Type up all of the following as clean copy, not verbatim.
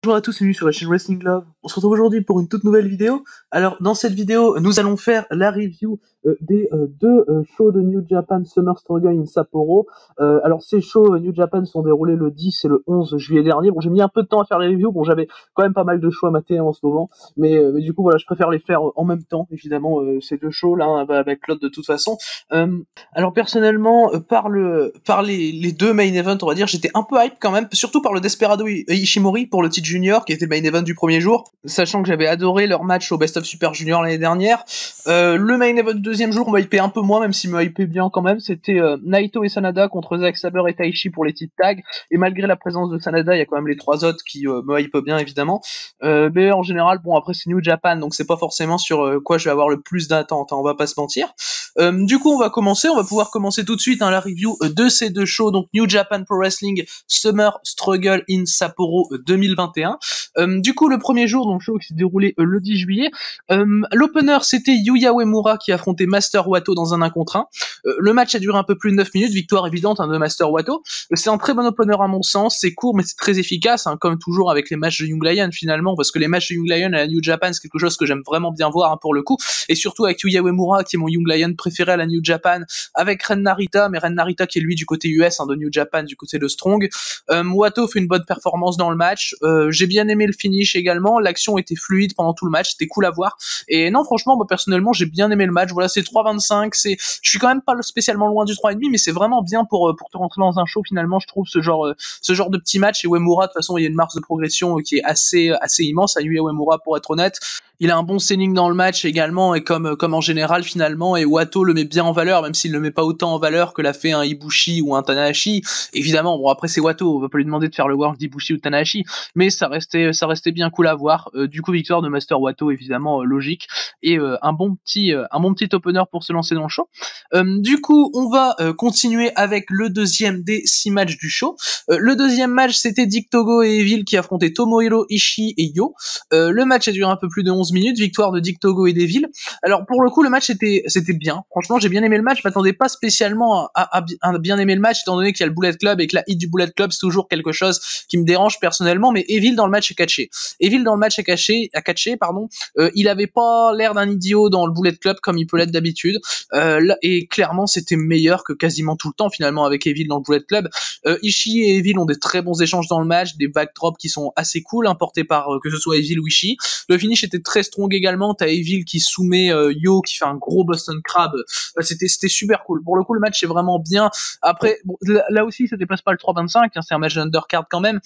Bonjour à tous et bienvenue sur la chaîne Wrestling Love. On se retrouve aujourd'hui pour une toute nouvelle vidéo. Alors dans cette vidéo, nous allons faire la review des deux shows de New Japan Summer Struggle in Sapporo. Alors ces shows New Japan sont déroulés le 10 et le 11 juillet dernier. Bon, j'ai mis un peu de temps à faire les reviews. Bon, j'avais quand même pas mal de shows à mater en ce moment, mais du coup voilà, je préfère les faire en même temps. Évidemment, ces deux shows là avec l'autre de toute façon. Alors personnellement, par les deux main events, on va dire, j'étais un peu hype quand même, surtout par le Desperado Ishimori pour le titre junior, qui était le main event du premier jour, sachant que j'avais adoré leur match au Best of Super Junior l'année dernière. Le main event du deuxième jour m'a hypé un peu moins, même s'il me hypait bien quand même. C'était Naito et Sanada contre Zack Sabre et Taichi pour les titres tag, et malgré la présence de Sanada, il y a quand même les trois autres qui me hypent bien évidemment. Mais en général, bon, après c'est New Japan, donc c'est pas forcément sur quoi je vais avoir le plus d'attente, hein, on va pas se mentir. Du coup, on va pouvoir commencer tout de suite la review de ces deux shows, donc New Japan Pro Wrestling Summer Struggle in Sapporo 2021. Du coup, le premier jour, donc show qui s'est déroulé le 10 juillet. L'opener, c'était Yuya Uemura qui affrontait Master Wato dans un 1 contre 1. Le match a duré un peu plus de 9 minutes, victoire évidente de Master Wato. C'est un très bon opener à mon sens, c'est court mais c'est très efficace, hein, comme toujours avec les matchs de Young Lion finalement, parce que les matchs de Young Lion à la New Japan, c'est quelque chose que j'aime vraiment bien voir, hein, pour le coup, et surtout avec Yuya Uemura qui est mon Young Lion préféré à la New Japan, avec Ren Narita, mais Ren Narita qui est lui du côté US, hein, de New Japan, du côté de Strong. Wato fait une bonne performance dans le match, j'ai bien aimé le finish également, l'action était fluide pendant tout le match, c'était cool à voir, et non franchement moi personnellement j'ai bien aimé le match. Voilà, c'est 3,25, je suis quand même pas spécialement loin du 3,5, mais c'est vraiment bien pour te rentrer dans un show finalement, je trouve, ce genre de petit match. Et Uemura, de toute façon il y a une marge de progression qui est assez immense à Yuya Uemura, pour être honnête. Il a un bon selling dans le match également, et comme en général finalement, et Wato le met bien en valeur, même s'il le met pas autant en valeur que l'a fait un Ibushi ou un Tanahashi. Évidemment, bon après c'est Wato, on va pas lui demander de faire le work d'Ibushi ou Tanahashi, mais ça restait bien cool à voir. Du coup, victoire de Master Wato, évidemment, logique, et un bon petit opener pour se lancer dans le show. Du coup, on va continuer avec le deuxième des 6 matchs du show. Le deuxième match, c'était Dick Togo et Evil qui affrontaient Tomohiro Ishii et Yo. Le match a duré un peu plus de 11 minutes, victoire de Dick Togo et d'Evil. Alors pour le coup, le match c'était bien. Franchement, j'ai bien aimé le match. Je m'attendais pas spécialement à bien aimer le match, étant donné qu'il y a le Bullet Club et que la hit du Bullet Club c'est toujours quelque chose qui me dérange personnellement. Mais Evil dans le match est catché. Evil dans le match a catché, pardon. Il avait pas l'air d'un idiot dans le Bullet Club comme il peut l'être d'habitude. Et clairement, c'était meilleur que quasiment tout le temps finalement avec Evil dans le Bullet Club. Ishii et Evil ont des très bons échanges dans le match, des backdrops qui sont assez cool, importés par que ce soit Evil ou Ishii. Le finish était très strong également. T'as Evil qui soumet Yo, qui fait un gros Boston Crab. C'était super cool. Pour le coup, le match est vraiment bien. Après, bon, là aussi, ça dépasse pas le 3,25. Hein, c'est un match d'undercard quand même.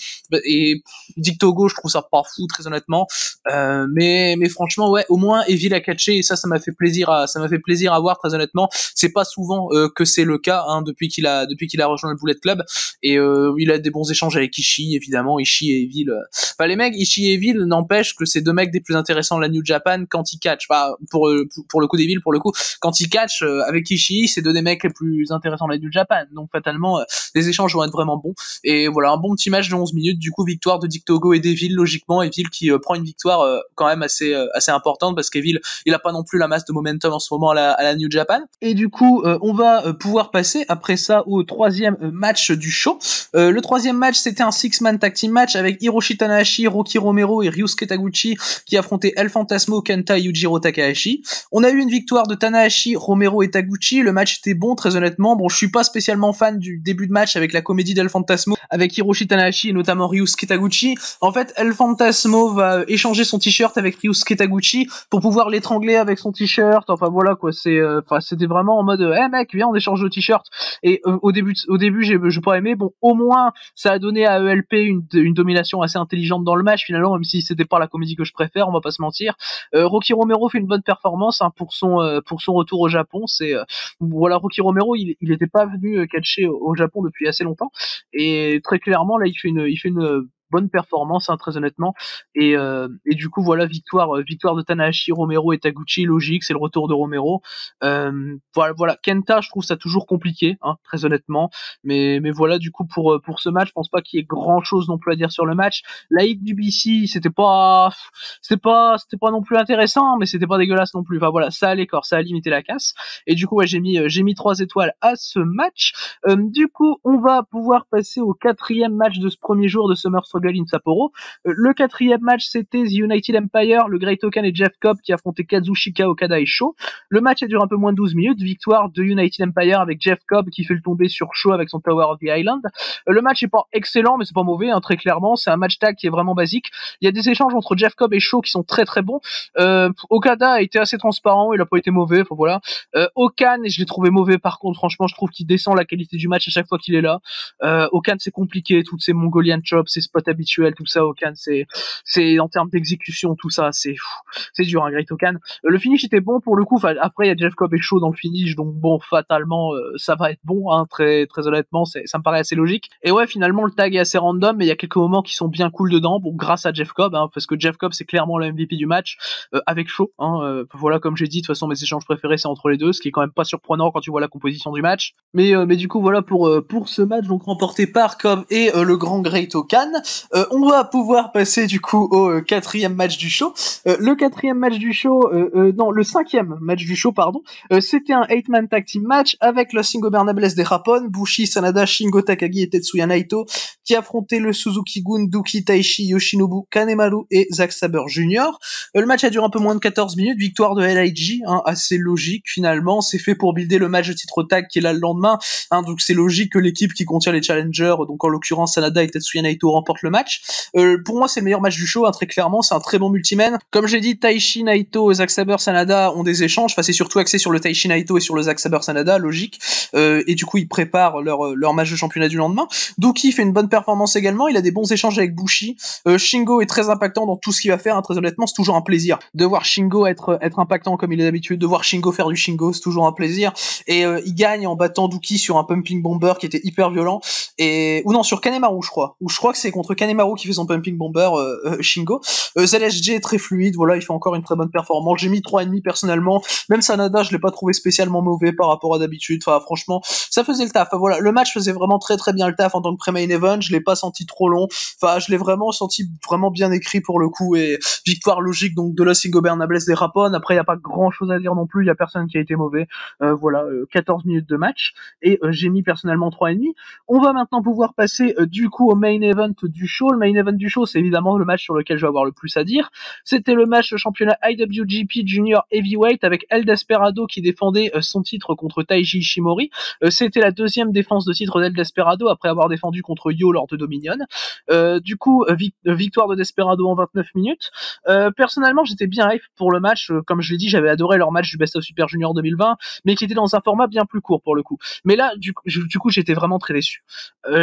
Et Dick Togo, je trouve ça pas fou, très honnêtement. Mais franchement, ouais, au moins Evil a catché, et ça m'a fait plaisir à voir, très honnêtement. C'est pas souvent que c'est le cas, hein, depuis qu'il a rejoint le Bullet Club. Et il a des bons échanges avec Ishii, évidemment. Ishii et Evil, enfin les mecs, Ishii et Evil, n'empêche que c'est deux mecs des plus intéressants de la New Japan quand ils catchent. Enfin, pour le coup d'Evil, pour le coup, quand ils catchent avec Ishii, c'est deux des mecs les plus intéressants de la New Japan. Donc fatalement, les échanges vont être vraiment bons. Et voilà, un bon petit match de 11 minutes. Du coup, victoire de Dick Togo et d'Evil, logiquement. Evil qui prend une victoire quand même assez importante, parce qu'Evil, il a pas non plus la masse de momentum en ce moment à la New Japan. Et du coup, on va pouvoir passer après ça au troisième match du show. Le troisième match, c'était un 6-man tag team match avec Hiroshi Tanahashi, Rocky Romero et Ryusuke Taguchi qui affrontaient El Fantasmo, Kenta et Yujiro Takahashi. On a eu une victoire de Tanahashi, Romero et Taguchi. Le match était bon, très honnêtement. Bon, je suis pas spécialement fan du début de match avec la comédie d'El Fantasmo avec Hiroshi Tanahashi et notamment Ryusuke Taguchi. En fait, El Fantasmo va échanger son t-shirt avec Ryusuke Taguchi pour pouvoir l'étrangler avec son t-shirt. Enfin voilà quoi, c'était vraiment en mode mec, viens, on échange le t-shirt. Et au début j'ai pas aimé. Bon, au moins ça a donné à ELP une domination assez intelligente dans le match finalement, même si c'était pas la comédie que je préfère, on va pas se mentir. Rocky Romero fait une bonne performance, hein, pour son retour au Japon. Voilà, Rocky Romero, il était pas venu catcher au Japon depuis assez longtemps, et très clairement là il fait une bonne performance, hein, très honnêtement. Et du coup voilà, victoire de Tanahashi, Romero et Taguchi, logique, c'est le retour de Romero. Voilà, Kenta, je trouve ça toujours compliqué, hein, très honnêtement, mais voilà, du coup pour ce match, je pense pas qu'il y ait grand chose non plus à dire sur le match. La hit du BC, c'était pas non plus intéressant, mais c'était pas dégueulasse non plus. Enfin voilà, ça allait corps, ça a limité la casse. Et du coup ouais, j'ai mis 3 étoiles à ce match. Du coup on va pouvoir passer au quatrième match de ce premier jour de Summer Struggle Struggle in Sapporo. Le quatrième match, c'était The United Empire, le Great Okan et Jeff Cobb qui affrontaient Kazuchika, Okada et Sho. Le match a duré un peu moins de 12 minutes, victoire de United Empire avec Jeff Cobb qui fait le tomber sur Sho avec son Tower of the Island. Le match est pas excellent, mais c'est pas mauvais, hein, très clairement. C'est un match tag qui est vraiment basique. Il y a des échanges entre Jeff Cobb et Sho qui sont très très bons. Okada a été assez transparent, il a pas été mauvais, enfin voilà. Okan, je l'ai trouvé mauvais par contre, franchement, je trouve qu'il descend la qualité du match à chaque fois qu'il est là. Okan, c'est compliqué, toutes ces Mongolian chops, ces spots habituels, tout ça, Okan, c'est en termes d'exécution, tout ça, c'est dur, hein, Great Okan. Le finish était bon pour le coup, après il y a Jeff Cobb et Sho dans le finish, donc bon, fatalement, ça va être bon, hein, très, très honnêtement, ça me paraît assez logique. Et ouais, finalement, le tag est assez random, mais il y a quelques moments qui sont bien cool dedans, bon, grâce à Jeff Cobb, hein, parce que Jeff Cobb, c'est clairement le MVP du match, avec Sho, hein, voilà, comme j'ai dit, de toute façon, mes échanges préférés, c'est entre les deux, ce qui est quand même pas surprenant quand tu vois la composition du match. Mais du coup, voilà pour ce match, donc remporté par Cobb et le grand Great Okan. On va pouvoir passer du coup au quatrième match du show. Le quatrième match du show, non, le cinquième match du show, pardon. C'était un 8-man tag team match avec Los Ingobernables de Japón, Bushi, Sanada, Shingo Takagi et Tetsuya Naito, qui affrontaient le Suzuki-gun, Douki, Taichi, Yoshinobu, Kanemaru et Zack Sabre Jr. Le match a duré un peu moins de 14 minutes, victoire de LIJ, hein, assez logique finalement, c'est fait pour builder le match de titre tag qui est là le lendemain, hein, donc c'est logique que l'équipe qui contient les challengers, donc en l'occurrence Sanada et Tetsuya Naito, remporte le match. Pour moi c'est le meilleur match du show, hein, très clairement, c'est un très bon multiman. Comme j'ai dit, Taichi, Naito, Zack Sabre, Sanada ont des échanges, enfin c'est surtout axé sur le Taichi Naito et sur le Zack Sabre Sanada, logique, et du coup ils préparent leur match de championnat du lendemain. Douki fait une bonne performance également, il a des bons échanges avec Bushi. Shingo est très impactant dans tout ce qu'il va faire, hein, très honnêtement c'est toujours un plaisir de voir Shingo être impactant comme il est d'habitude, de voir Shingo faire du Shingo, c'est toujours un plaisir. Et il gagne en battant Douki sur un pumping bomber qui était hyper violent, ou non, sur Kanemaru je crois, ou je crois que c'est contre Kanemaru qui fait son pumping bomber, Shingo. ZSJ est très fluide, voilà, il fait encore une très bonne performance, j'ai mis 3,5 personnellement, même Sanada je l'ai pas trouvé spécialement mauvais par rapport à d'habitude, enfin franchement ça faisait le taf, enfin, voilà, le match faisait vraiment très très bien le taf en tant que pré-main event, je l'ai pas senti trop long, enfin je l'ai vraiment senti vraiment bien écrit pour le coup, et victoire logique donc de Los Ingobernables de Japón. Après il y a pas grand chose à dire non plus, il y a personne qui a été mauvais, voilà, 14 minutes de match, et j'ai mis personnellement 3,5. On va maintenant pouvoir passer du coup au main event du show. Le main event du show, c'est évidemment le match sur lequel je vais avoir le plus à dire. C'était le match de championnat IWGP Junior Heavyweight avec El Desperado qui défendait son titre contre Taiji Ishimori. C'était la deuxième défense de titre d'El Desperado après avoir défendu contre Yo lors de Dominion. Du coup, victoire de Desperado en 29 minutes. Personnellement, j'étais bien hype pour le match. Comme je l'ai dit, j'avais adoré leur match du Best of Super Junior 2020, mais qui était dans un format bien plus court pour le coup. Mais là, du coup, j'étais vraiment très déçu.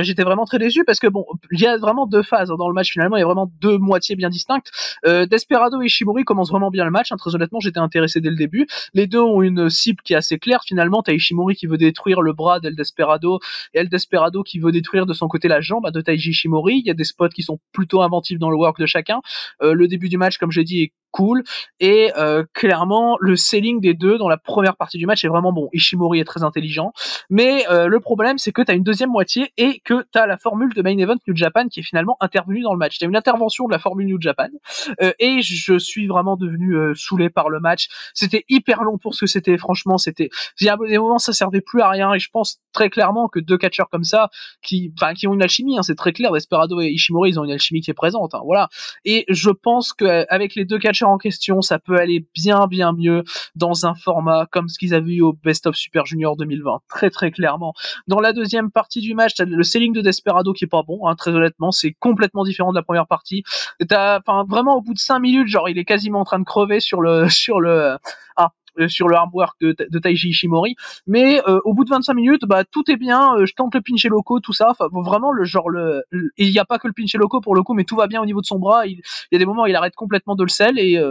J'étais vraiment très déçu parce que bon, il y a vraiment deux phases dans le match finalement, il y a vraiment deux moitiés bien distinctes. Desperado et Ishimori commencent vraiment bien le match, hein, très honnêtement, j'étais intéressé dès le début. Les deux ont une cible qui est assez claire finalement, t'as Ishimori qui veut détruire le bras d'El Desperado et El Desperado qui veut détruire de son côté la jambe de Taiji Ishimori. Il y a des spots qui sont plutôt inventifs dans le work de chacun. Le début du match, comme j'ai dit, est cool, et clairement le selling des deux dans la première partie du match est vraiment bon. Ishimori est très intelligent, mais le problème c'est que t'as une deuxième moitié et que t'as la formule de main event New Japan qui est finalement intervenue dans le match. T'as une intervention de la formule New Japan, et je suis vraiment devenu saoulé par le match. C'était hyper long pour ce que c'était, franchement, il y a des moments ça servait plus à rien, et je pense très clairement que deux catcheurs comme ça qui ont une alchimie, hein, c'est très clair, Desperado et Ishimori ils ont une alchimie qui est présente, hein, voilà. Et je pense qu'avec les deux catcheurs en question, ça peut aller bien mieux dans un format comme ce qu'ils avaient eu au Best of Super Junior 2020, très très clairement. Dans la deuxième partie du match, t'as le selling de Desperado qui est pas bon, hein, très honnêtement, c'est complètement différent de la première partie. Vraiment au bout de 5 minutes, genre il est quasiment en train de crever sur le sur le armwork de Taiji Ishimori, mais au bout de 25 minutes, bah tout est bien, je tente le pincher loco, tout ça, enfin vraiment et il y a pas que le pincher loco pour le coup, mais tout va bien au niveau de son bras, il y a des moments où il arrête complètement de le sell, et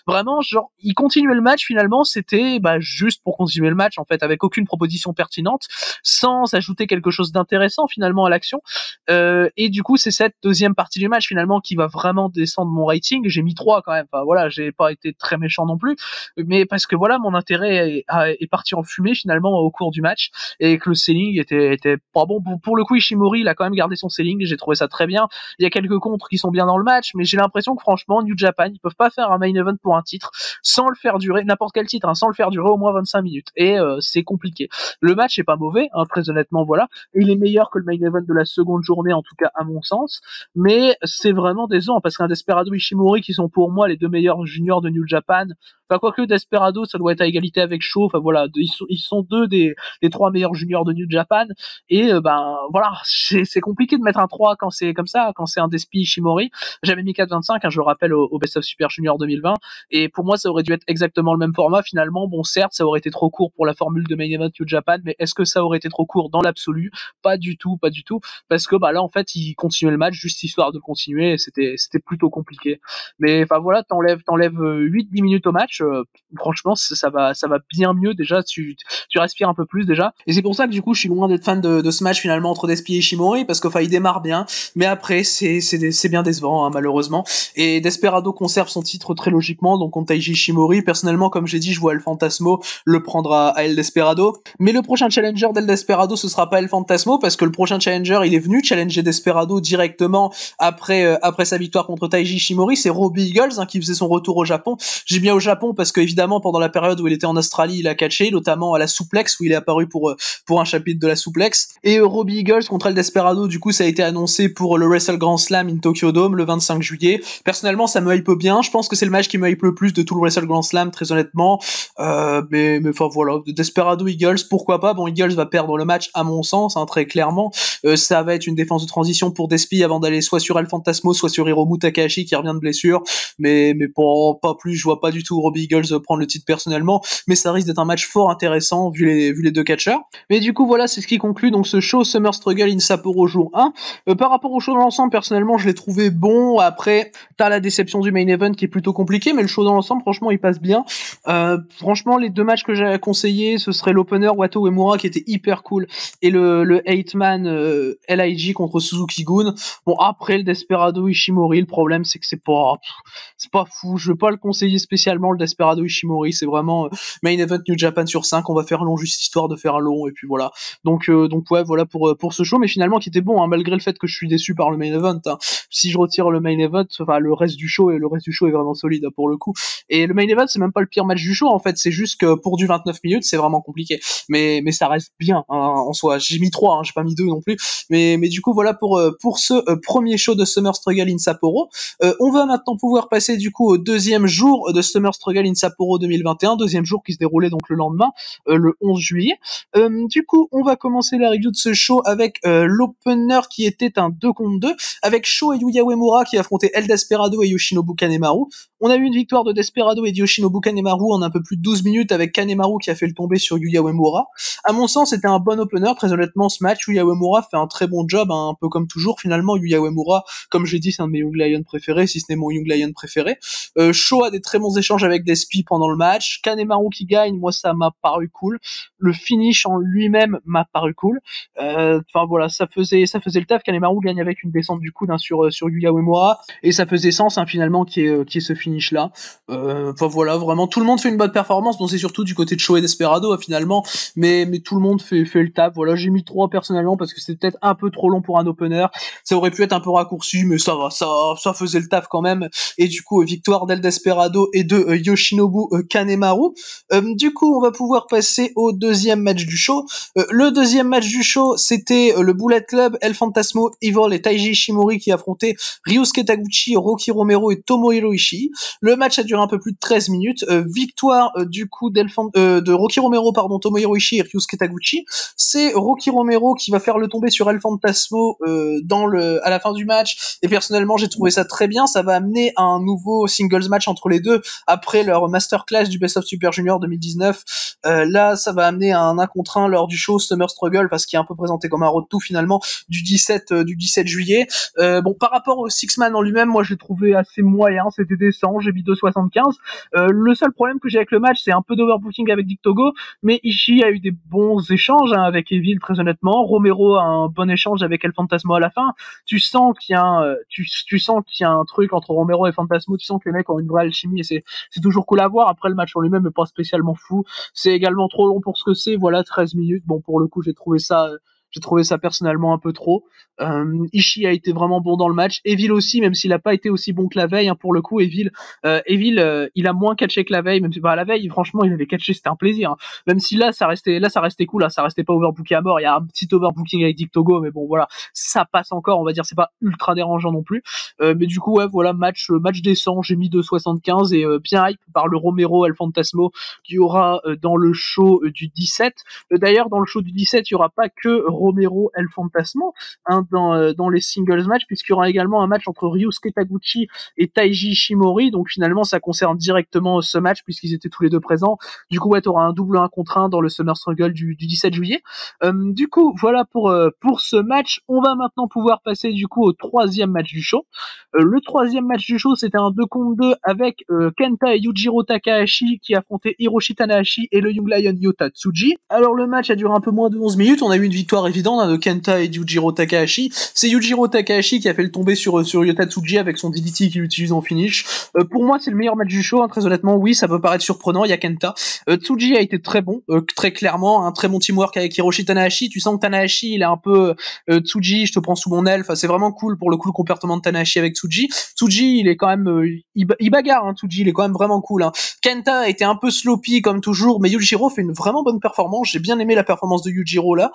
vraiment genre il continuait le match finalement, c'était juste pour continuer le match en fait, avec aucune proposition pertinente, sans ajouter quelque chose d'intéressant finalement à l'action, et du coup c'est cette deuxième partie du match finalement qui va vraiment descendre mon rating. J'ai mis 3 quand même, enfin voilà, j'ai pas été très méchant non plus, mais parce que voilà, mon intérêt est parti en fumée finalement au cours du match, et que le selling était pas bon. Pour le coup, Ishimori, il a quand même gardé son selling, j'ai trouvé ça très bien. Il y a quelques contres qui sont bien dans le match, mais j'ai l'impression que franchement, New Japan, ils peuvent pas faire un main event pour un titre sans le faire durer, n'importe quel titre, hein, sans le faire durer au moins 25 minutes. Et c'est compliqué. Le match est pas mauvais, hein, très honnêtement, voilà. Il est meilleur que le main event de la seconde journée, en tout cas à mon sens, mais c'est vraiment décevant, parce qu'un Desperado Ishimori, qui sont pour moi les deux meilleurs juniors de New Japan, enfin quoique Desperado, ça doit être à égalité avec Shaw, enfin voilà, ils sont deux des trois meilleurs juniors de New Japan, et ben voilà, c'est compliqué de mettre un 3 quand c'est comme ça, quand c'est un Despi Ishimori. J'avais mis 4,25, hein, je le rappelle, au Best of Super Junior 2020, et pour moi ça aurait dû être exactement le même format finalement. Bon, certes, ça aurait été trop court pour la formule de Main Event New Japan, mais est-ce que ça aurait été trop court dans l'absolu? Pas du tout, pas du tout, parce que bah là en fait ils continuaient le match juste histoire de continuer, et c'était plutôt compliqué. Mais enfin voilà, t'enlèves 8-10 minutes au match, franchement ça va bien mieux déjà, tu respires un peu plus déjà. Et c'est pour ça que du coup je suis loin d'être fan de ce match finalement entre Despi et Ishimori, parce qu'il démarre bien, mais après c'est bien décevant, hein, malheureusement. Et Desperado conserve son titre très logiquement, donc contre Taiji Ishimori. Personnellement, comme j'ai dit, je vois El Fantasmo le prendre à El Desperado. Mais le prochain challenger d'El Desperado, ce sera pas El Fantasmo, parce que le prochain challenger, il est venu challenger Desperado directement après sa victoire contre Taiji Ishimori. C'est Robbie Eagles, hein, qui faisait son retour au Japon. J'ai bien au Japon parce que évidemment pendant la période où il était en Australie, il a catché, notamment à la Souplex où il est apparu pour un chapitre de la Souplex. Et Robbie Eagles contre El Desperado, du coup ça a été annoncé pour le Wrestle Grand Slam in Tokyo Dome le 25 juillet. Personnellement, ça me hype bien. Je pense que c'est le match qui me hype le plus de tout le Wrestle Grand Slam, très honnêtement. Mais enfin voilà, Desperado Eagles, pourquoi pas. Bon, Eagles va perdre le match à mon sens, hein, très clairement. Ça va être une défense de transition pour Despi avant d'aller soit sur El Fantasmo, soit sur Hiromu Takahashi qui revient de blessure. Mais pas plus, je vois pas du tout Robbie Eagles prendre le titre personnellement. Mais ça risque d'être un match fort intéressant vu les deux catcheurs. Mais du coup, voilà, c'est ce qui conclut donc ce show Summer Struggle in Sapporo jour 1. Par rapport au show dans l'ensemble, personnellement, je l'ai trouvé bon. Après, t'as la déception du main event qui est plutôt compliqué, mais le show dans l'ensemble, franchement, il passe bien. Franchement, les deux matchs que j'ai conseillés, ce serait l'opener Wato Uemura qui était hyper cool, et le 8-man LIG contre Suzuki-gun. Bon, après le Desperado Ishimori, le problème c'est que c'est pas fou. Je veux pas le conseiller spécialement, le Desperado Ishimori. C'est vraiment main event New Japan sur 5. On va faire long juste histoire de faire long, et puis voilà. Donc ouais, voilà pour ce show, mais finalement qui était bon, hein, malgré le fait que je suis déçu par le main event. Hein. Si je retire le main event, enfin le reste du show est vraiment solide, hein, pour le coup. Et le main event, c'est même pas le pire match du show en fait, c'est juste que pour du 29 minutes, c'est vraiment compliqué. Mais ça reste bien, hein, en soi. J'ai mis 3, hein, j'ai pas mis 2 non plus. Mais du coup voilà pour ce premier show de Summer Struggle in Sapporo. On va maintenant pouvoir passer du coup au deuxième jour de Summer Struggle in Sapporo 2021, deuxième jour qui se déroulait donc le lendemain, le 11 juillet. Du coup, on va commencer la review de ce show avec l'opener qui était un 2 contre 2, avec Sho et Yuya Uemura qui affrontaient El Desperado et Yoshinobu Kanemaru. On a eu une victoire de Desperado et de Yoshinobu Kanemaru en un peu plus de 12 minutes, avec Kanemaru qui a fait le tomber sur Yuya Uemura. À mon sens, c'était un bon opener. Très honnêtement, ce match, Yuya Uemura fait un très bon job, hein, un peu comme toujours. Finalement, Yuya Uemura, comme j'ai dit, c'est un de mes Young Lions préférés, si ce n'est mon Young Lion préféré. Sho a des très bons échanges avec Despi pendant le match. Kanemaru qui gagne, moi ça m'a paru cool. Le finish en lui-même m'a paru cool. Enfin voilà, ça faisait le taf. Kanemaru gagne avec une descente du coude, hein, sur Yuya Uemura, et ça faisait sens, hein, finalement qui est ce finish là. Enfin voilà, vraiment tout le monde fait une bonne performance. Bon, c'est surtout du côté de Sho et Desperado, finalement, mais tout le monde fait le taf. Voilà, j'ai mis 3 personnellement parce que c'était peut-être un peu trop long pour un opener. Ça aurait pu être un peu raccourci, mais ça va, ça faisait le taf quand même. Et du coup, victoire d'El Desperado et de Yoshinobu Kanemaru. Du coup, on va pouvoir passer au deuxième match du show. Le deuxième match du show, c'était le Bullet Club, El Fantasmo, Evil et Taiji Ishimori qui affrontaient Ryusuke Taguchi, Rocky Romero et Tomohiro Ishii. Le match a duré un peu plus de 13 minutes. Victoire du coup de Rocky Romero, pardon, Tomohiro Ishii et Ryusuke Taguchi. C'est Rocky Romero qui va faire le tomber sur El Fantasmo à la fin du match. Et personnellement, j'ai trouvé ça très bien. Ça va amener un nouveau singles match entre les deux après leur masterclass du Best of Super Junior 2019. Là, ça va amener un 1 contre 1 lors du show Summer Struggle, parce qu'il est un peu présenté comme un road to finalement du 17 juillet. Bon, par rapport au Six Man en lui-même, moi je l'ai trouvé assez moyen, c'était décent. décent, j'ai mis 2,75. Le seul problème que j'ai avec le match, c'est un peu d'overbooking avec Dick Togo, mais Ishii a eu des bons échanges avec Evil, très honnêtement. Romero a un bon échange avec El Fantasmo à la fin. Tu sens qu'il y a tu sens qu'il y a un truc entre Romero et Fantasmo, tu sens que les mecs ont une vraie alchimie et c'est toujours cool à voir. Après, le match en lui-même est pas spécialement fou. C'est également trop long pour ce que c'est. Voilà, 13 minutes. Bon, pour le coup, j'ai trouvé ça personnellement un peu trop. Ishii a été vraiment bon dans le match. Evil aussi, même s'il a pas été aussi bon que la veille, hein, pour le coup. Evil, il a moins catché que la veille. Même si, bah, la veille, franchement, il avait catché, c'était un plaisir, hein. Même si là, ça restait cool. Là, ça restait pas overbooké à mort. Il y a un petit overbooking avec Dick Togo, mais bon, voilà, ça passe encore. On va dire, c'est pas ultra dérangeant non plus. Mais du coup, ouais, voilà, match décent. J'ai mis 2,75 et bien hype par le Romero El Fantasmo qui y aura dans le show du 17. D'ailleurs, dans le show du 17, il y aura pas que Romero El Fantasmo, hein, dans les singles matchs, puisqu'il y aura également un match entre Ryusuke Taguchi et Taiji Ishimori. Donc finalement, ça concerne directement ce match puisqu'ils étaient tous les deux présents. Du coup, ouais, t'auras un double 1 contre 1 dans le Summer Struggle du 17 juillet. Du coup, voilà pour ce match. On va maintenant pouvoir passer du coup au troisième match du show. Le troisième match du show, c'était un 2 contre 2 avec Kenta et Yujiro Takahashi qui affrontaient Hiroshi Tanahashi et le Young Lion Yota Tsuji. Alors le match a duré un peu moins de 11 minutes, on a eu une victoire évidente, hein, de Kenta et Yujiro Takahashi. C'est Yujiro Takahashi qui a fait le tomber sur Yota Tsuji avec son DDT qu'il utilise en finish. Pour moi, c'est le meilleur match du show, hein, très honnêtement. Oui, ça peut paraître surprenant, il y a Kenta. Tsuji a été très bon, très clairement, un très bon teamwork avec Hiroshi Tanahashi. Tu sens que Tanahashi, il est un peu Tsuji, je te prends sous mon aile. Enfin, c'est vraiment cool pour le coup le comportement de Tanahashi avec Tsuji. Tsuji, il est quand même, il bagarre, hein, Tsuji, il est quand même vraiment cool, hein. Kenta a été un peu sloppy comme toujours, mais Yujiro fait une vraiment bonne performance. J'ai bien aimé la performance de Yujiro là.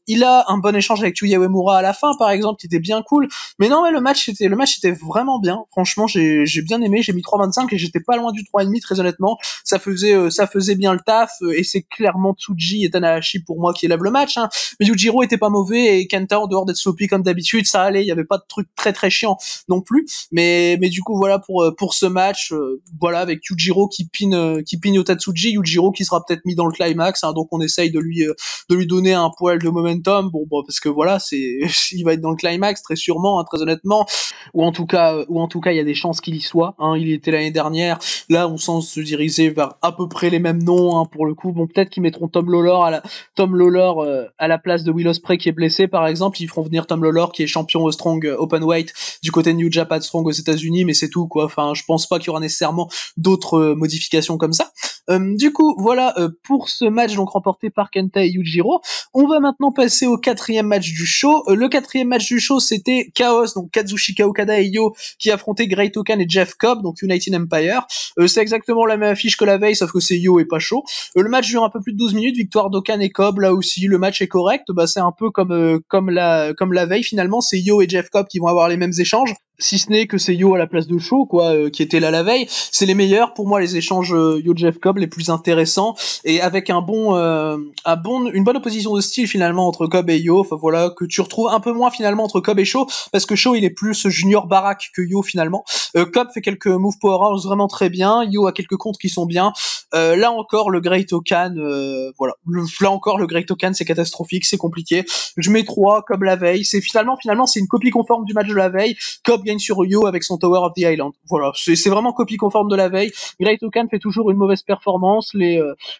Il a un bon échange avec Yuya Uemura à la fin, par exemple, qui était bien cool. Mais non, ouais, le match était vraiment bien. Franchement, j'ai bien aimé. J'ai mis 3,25 et j'étais pas loin du 3,5, très honnêtement. Ça faisait bien le taf, et c'est clairement Tsuji et Tanahashi pour moi qui élèvent le match, hein. Mais Yujiro était pas mauvais et Kenta, en dehors d'être sloppy comme d'habitude, ça allait. Il y avait pas de truc très très chiant non plus. Mais du coup, voilà pour ce match, voilà, avec Yujiro qui pine Yota Tsuji. Yujiro qui sera peut-être mis dans le climax, hein, donc on essaye de lui donner un poil de momentum. Bon, parce que voilà, il va être dans le climax très sûrement, hein, très honnêtement, ou en tout cas, il y a des chances qu'il y soit, hein. Il y était l'année dernière. Là, on sent se diriger vers à peu près les mêmes noms, hein, pour le coup. Bon, peut-être qu'ils mettront Tom Lawlor à la place de Will Ospreay qui est blessé, par exemple. Ils feront venir Tom Lawlor qui est champion strong openweight du côté de New Japan Strong aux États-Unis, mais c'est tout, quoi. Enfin, je pense pas qu'il y aura nécessairement d'autres modifications comme ça. Du coup, voilà pour ce match donc remporté par Kenta et Yujiro. On va maintenant passer au quatrième match du show. Le quatrième match du show, c'était Chaos, donc Kazuchika Okada et Yo qui affrontaient Great Okan et Jeff Cobb, donc United Empire. C'est exactement la même affiche que la veille, sauf que c'est Yo et pas Sho. Le match dure un peu plus de 12 minutes, victoire d'Okan et Cobb, là aussi, le match est correct. Bah, c'est un peu comme la veille, finalement, c'est Yo et Jeff Cobb qui vont avoir les mêmes échanges. Si ce n'est que c'est Yo à la place de Sho, quoi, qui était là la veille. C'est les meilleurs, pour moi, les échanges Yo Jeff Cobb les plus intéressants, et avec une bonne opposition de style finalement entre Cobb et Yo. Enfin voilà, que tu retrouves un peu moins finalement entre Cobb et Sho, parce que Sho il est plus junior baraque que Yo finalement. Cobb fait quelques moves powerhouse vraiment très bien, Yo a quelques contres qui sont bien. Là encore le Great Okan, le Great Okan c'est catastrophique, c'est compliqué. Je mets 3 comme la veille. C'est finalement c'est une copie conforme du match de la veille. Cobb gagne sur Yo avec son Tower of the Island. Voilà, c'est vraiment copie conforme de la veille. Great Okan fait toujours une mauvaise performance.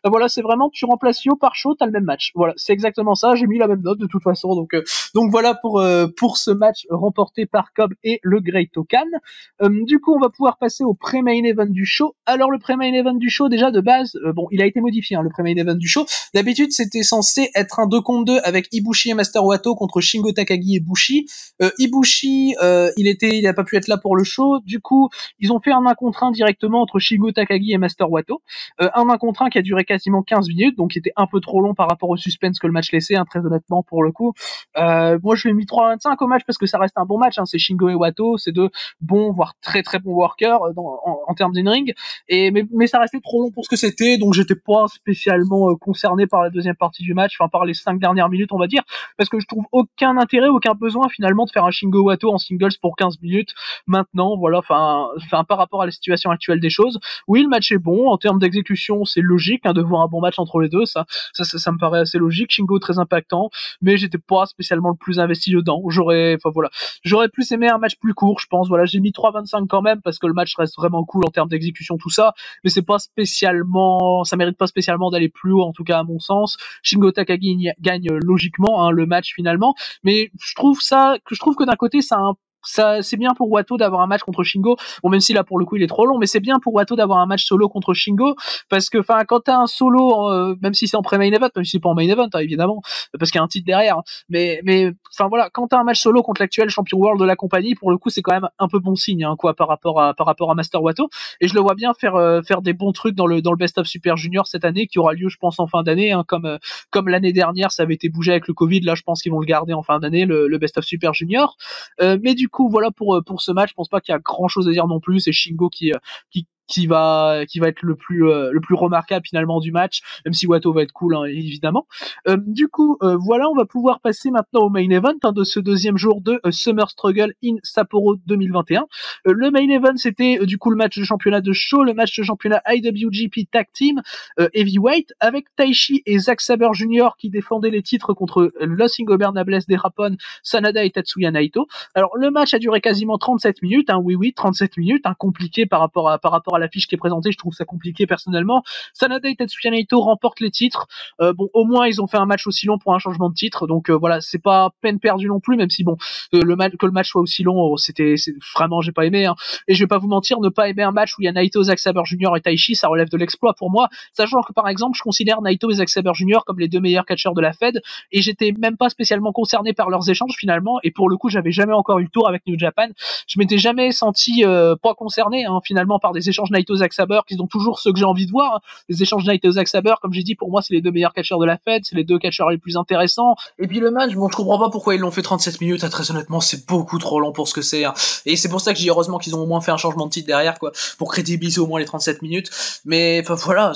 Voilà, c'est vraiment, tu remplaces Yo par Sho, t'as le même match. Voilà, c'est exactement ça. J'ai mis la même note de toute façon. Donc voilà pour ce match remporté par Cobb et le Great Okan. Du coup, on va pouvoir passer au pré-main event du show. Alors le pré-main event du show, déjà de base, bon, il a été modifié, hein, le pré-main event du show. D'habitude, c'était censé être un 2 contre 2 avec Ibushi et Master Wato contre Shingo Takagi et Bushi. Ibushi, il a pas pu être là pour le show. Du coup, ils ont fait un 1 contre 1 directement entre Shingo Takagi et Master Wato. Un 1 contre 1 qui a duré quasiment 15 minutes, donc qui était un peu trop long par rapport au suspense que le match laissait, hein, très honnêtement pour le coup. Moi, je lui ai mis 3,25 au match parce que ça reste un bon match, hein. C'est Shingo et Wato, c'est deux bons, voire très très bons workers en termes d'in-ring. Mais ça restait trop long pour ce que c'était, donc j'étais pas spécialement concerné par la deuxième partie du match, enfin par les 5 dernières minutes, on va dire, parce que je trouve aucun intérêt, aucun besoin finalement de faire un Shingo Wato en singles pour 15 15 minutes maintenant, voilà, enfin par rapport à la situation actuelle des choses. Oui, le match est bon, en termes d'exécution, c'est logique de voir un bon match entre les deux, ça me paraît assez logique. Shingo très impactant, mais j'étais pas spécialement le plus investi dedans. J'aurais plus aimé un match plus court, je pense. Voilà, j'ai mis 3,25 quand même parce que le match reste vraiment cool en termes d'exécution, tout ça, mais ça mérite pas spécialement d'aller plus haut, en tout cas à mon sens. Shingo Takagi gagne logiquement le match finalement, mais je trouve que d'un côté c'est bien pour Wato d'avoir un match contre Shingo. Bon, même si là pour le coup il est trop long, mais c'est bien pour Wato d'avoir un match solo contre Shingo parce que, enfin, quand t'as un solo, même si c'est en pré-main event, même si c'est pas en main event, évidemment, parce qu'il y a un titre derrière, enfin voilà, quand t'as un match solo contre l'actuel champion world de la compagnie, pour le coup c'est quand même un peu bon signe, quoi, par rapport à Master Wato. Et je le vois bien faire des bons trucs dans le Best of Super Junior cette année, qui aura lieu, je pense, en fin d'année, comme l'année dernière, ça avait été bougé avec le Covid. Là, je pense qu'ils vont le garder en fin d'année, le Best of Super Junior. Mais du coup, voilà pour ce match. Je pense pas qu'il y a grand chose à dire non plus. C'est Shingo qui va être le plus remarquable finalement du match, même si Wato va être cool, évidemment. Du coup, voilà, on va pouvoir passer maintenant au main event de ce deuxième jour de Summer Struggle in Sapporo 2021. Le main event, c'était du coup le match de championnat de show, le match de championnat IWGP Tag Team Heavyweight, avec Taichi et Zack Sabre Jr. qui défendaient les titres contre Los Ingobernables de Japón, Sanada et Tatsuya Naito. Alors le match a duré quasiment 37 minutes, oui, 37 minutes, compliqué par rapport à l'affiche qui est présentée. Je trouve ça compliqué personnellement. Sanada et Tatsuya Naito remportent les titres. Bon, au moins ils ont fait un match aussi long pour un changement de titre, donc voilà, c'est pas peine perdue non plus, même si bon, le match soit aussi long, c'est vraiment, j'ai pas aimé, et je vais pas vous mentir, ne pas aimer un match où il y a Naito, Zack Sabre Jr. et Taichi, ça relève de l'exploit pour moi, sachant que par exemple je considère Naito et Zack Sabre Jr. comme les deux meilleurs catcheurs de la Fed, et j'étais même pas spécialement concerné par leurs échanges finalement, et pour le coup j'avais jamais encore eu le tour avec New Japan. Je m'étais jamais senti pas concerné finalement par des échanges Naito Zack Sabre, qui sont toujours ceux que j'ai envie de voir, les échanges Naito Zack Sabre, comme j'ai dit, pour moi c'est les deux meilleurs catcheurs de la Fed, c'est les deux catcheurs les plus intéressants. Et puis le match, bon, je comprends pas pourquoi ils l'ont fait 37 minutes, très honnêtement c'est beaucoup trop long pour ce que c'est, et c'est pour ça que j'ai heureusement qu'ils ont au moins fait un changement de titre derrière, quoi, pour crédibiliser au moins les 37 minutes. Mais enfin voilà,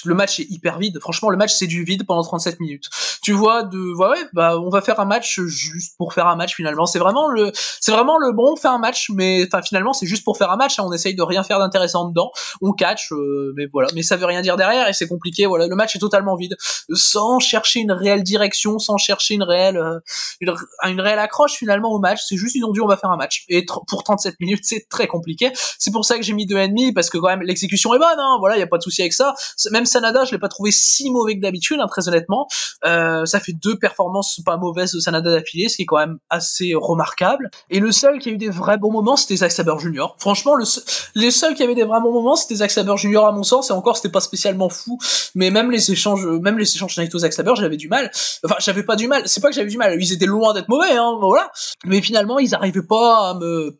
le match est hyper vide. Franchement, le match c'est du vide pendant 37 minutes. Tu vois, on va faire un match juste pour faire un match finalement. C'est vraiment le bon, on fait un match, mais enfin finalement c'est juste pour faire un match. On essaye de rien faire d'intéressant dedans. On catch, mais voilà, mais ça veut rien dire derrière et c'est compliqué. Voilà, le match est totalement vide, sans chercher une réelle direction, sans chercher une réelle accroche finalement au match. C'est juste ils ont dit on va faire un match. Et pour 37 minutes, c'est très compliqué. C'est pour ça que j'ai mis 2,5, parce que quand même l'exécution est bonne, voilà, y a pas de souci avec ça. Même Sanada, je l'ai pas trouvé si mauvais que d'habitude, très honnêtement. Ça fait 2 performances pas mauvaises de Sanada d'affilée, ce qui est quand même assez remarquable. Et le seul qui a eu des vrais bons moments, c'était Zack Sabre Jr. Franchement, les seuls qui avaient des vrais bons moments, c'était Zack Sabre Jr. à mon sens, et encore c'était pas spécialement fou. Mais même les échanges Naito Zack Sabre, j'avais du mal. Enfin, j'avais pas du mal. C'est pas que j'avais du mal. Ils étaient loin d'être mauvais, voilà. Mais finalement, ils arrivaient pas à me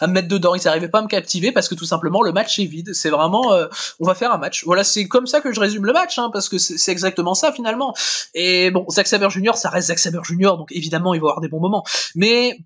mettre dedans. Ils arrivaient pas à me captiver parce que tout simplement le match est vide. C'est vraiment, on va faire un match. Voilà, c'est comme ça que je résume le match, parce que c'est exactement ça finalement. Et bon, Zack Sabre Jr., ça reste Zack Sabre Jr., donc évidemment il va avoir des bons moments. Mais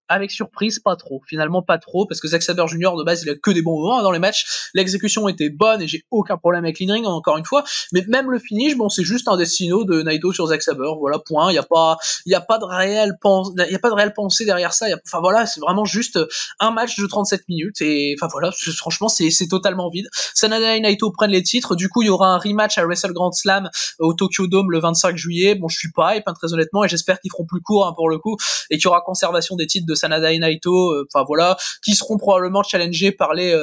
avec surprise, pas trop. Finalement, pas trop, parce que Zack Sabre Jr. de base, il a que des bons moments dans les matchs. L'exécution était bonne et j'ai aucun problème avec l'in-ring, encore une fois. Mais même le finish, bon, c'est juste un destino de Naito sur Zack Sabre. Voilà, point. Il y a pas de réelle pensée derrière ça. Enfin voilà, c'est vraiment juste un match de 37 minutes. Et enfin voilà, franchement, c'est totalement vide. Sanada et Naito prennent les titres. Du coup, il y aura un rematch à Wrestle Grand Slam au Tokyo Dome le 25 juillet. Bon, je suis pas hype, très honnêtement, et j'espère qu'ils feront plus court, pour le coup, et qu'il y aura conservation des titres de Sanada et Naito, enfin voilà, qui seront probablement challengés par les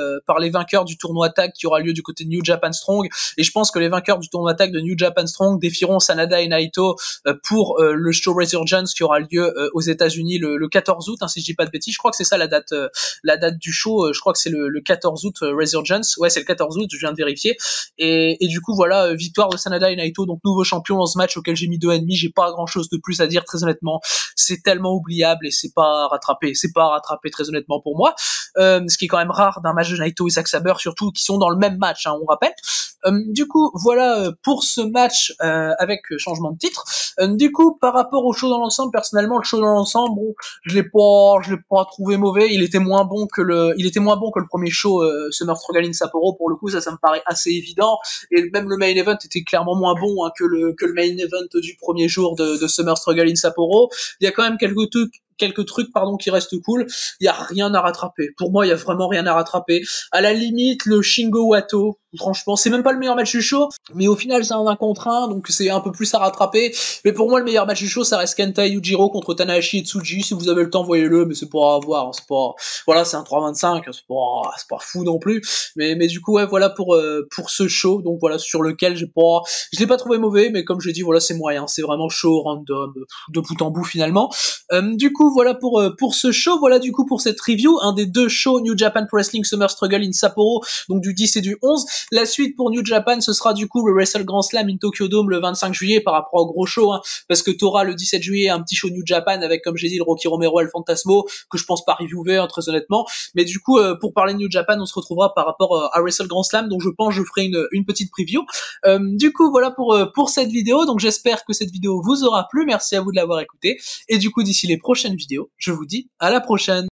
vainqueurs du tournoi tag qui aura lieu du côté de New Japan Strong. Et je pense que les vainqueurs du tournoi tag de New Japan Strong défieront Sanada et Naito pour le show Resurgence qui aura lieu aux États-Unis le 14 août, si je dis pas de bêtises. Je crois que c'est ça la date du show. Je crois que c'est le 14 août Resurgence. Ouais, c'est le 14 août, je viens de vérifier. Et du coup voilà, victoire de Sanada et Naito, donc nouveau champion dans ce match auquel j'ai mis 2,5. J'ai pas grand chose de plus à dire, très honnêtement. C'est tellement oubliable et c'est pas à rattraper très honnêtement pour moi, ce qui est quand même rare d'un match de Naito et Zack Sabre, surtout qui sont dans le même match, on rappelle. Du coup voilà pour ce match avec changement de titre. Du coup par rapport au show dans l'ensemble, personnellement le show dans l'ensemble, bon, je l'ai pas trouvé mauvais. Il était moins bon que le premier show Summer Struggle in Sapporo, pour le coup, ça me paraît assez évident. Et même le main event était clairement moins bon que le main event du premier jour de Summer Struggle in Sapporo. Il y a quand même quelques quelques trucs pardon qui restent cool. Il y a rien à rattraper. Pour moi, il y a vraiment rien à rattraper. À la limite, le Shingo Wato, franchement, c'est même pas le meilleur match du show, mais au final, c'est un 1 contre 1, donc c'est un peu plus à rattraper. Mais pour moi, le meilleur match du show, ça reste Kenta et Yujiro contre Tanahashi et Tsuji. Si vous avez le temps, voyez-le, mais c'est pas à voir. Hein, c'est pas, voilà, c'est un 3-25, c'est pas fou non plus. Mais du coup, ouais, voilà pour ce show. Donc voilà, sur lequel je l'ai pas trouvé mauvais, mais comme je dis, voilà, c'est moyen. C'est vraiment show random, de bout en bout finalement. Du coup, voilà pour ce show. Voilà du coup pour cette review, un des deux shows New Japan Pro Wrestling Summer Struggle in Sapporo, donc du 10 et du 11. La suite pour New Japan, ce sera du coup le Wrestle Grand Slam in Tokyo Dome le 25 juillet par rapport au gros show, hein, parce que t'auras le 17 juillet un petit show New Japan avec, comme j'ai dit, le Rocky Romero et le Fantasmo, que je pense pas reviewer, hein, très honnêtement. Mais du coup, pour parler de New Japan, on se retrouvera par rapport à Wrestle Grand Slam, donc je pense que je ferai une petite preview. Du coup, voilà pour cette vidéo. Donc j'espère que cette vidéo vous aura plu. Merci à vous de l'avoir écouté. Et du coup, d'ici les prochaines vidéos, je vous dis à la prochaine.